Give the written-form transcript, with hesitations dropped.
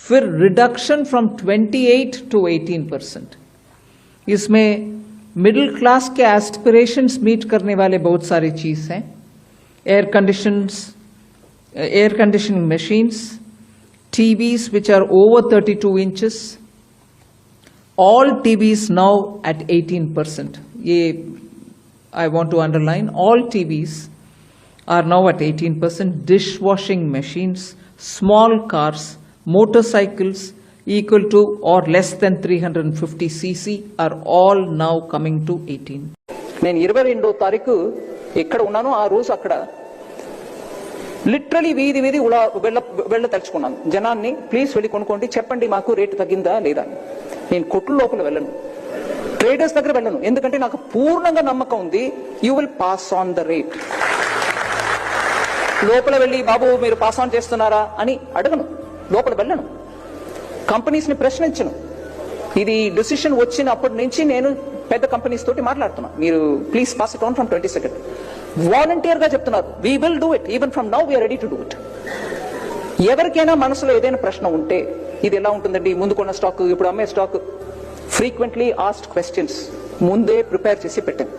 फिर reduction from 28 to 18%. इसमें middle class के एस्पिरेशंस मीट करने वाले बहुत सारी चीज़ हैं. Air conditioning machines, TVs which are over 32 inches, all TVs now at 18%. ये I want to underline, all TVs are now at 18%. Dishwashing machines, small cars, motorcycles equal to or less than 350 cc are all now coming to 18. నేను 22వ తారీఖు ఎక్కడ ఉన్నానో ఆ రోజు అక్కడ literally వీధి వెళ్ళ తలుచుకున్నాను జనాన్ని, ప్లీజ్ వెళ్ళి కొనుక్కోండి, చెప్పండి మాకు రేటు తగ్గిందా లేదా. నేను కొట్ల లోపల వెళ్ళను, ట్రేడర్స్ దగ్గర వెళ్ళను, ఎందుకంటే నాకు పూర్ణంగా నమ్మకం ఉంది you will pass on the rate. లోపల వెళ్ళి బాబు మీరు పాస్ ఆన్ చేస్తున్నారా అని అడగను, లోపల వెళ్ళను, కంపెనీస్ ని ప్రశ్నించను. ఇది డిసిషన్ వచ్చినప్పటి నుంచి నేను పెద్ద కంపెనీస్ తోటి మాట్లాడుతున్నా, మీరు please pass it on from 22nd. Volunteer గా చెప్తున్నారు we will do it, even from now we are ready to do it. ఎవరికైనా మనసులో ఏదైనా ప్రశ్న ఉంటే ఇది ఎలా ఉంటుందండి, ముందు కొన్న స్టాక్ ఇప్పుడు అమ్మే స్టాక్, ఫ్రీక్వెంట్లీ ఆస్క్డ్ క్వశ్చన్స్ ముందే ప్రిపేర్ చేసి పెట్టాను.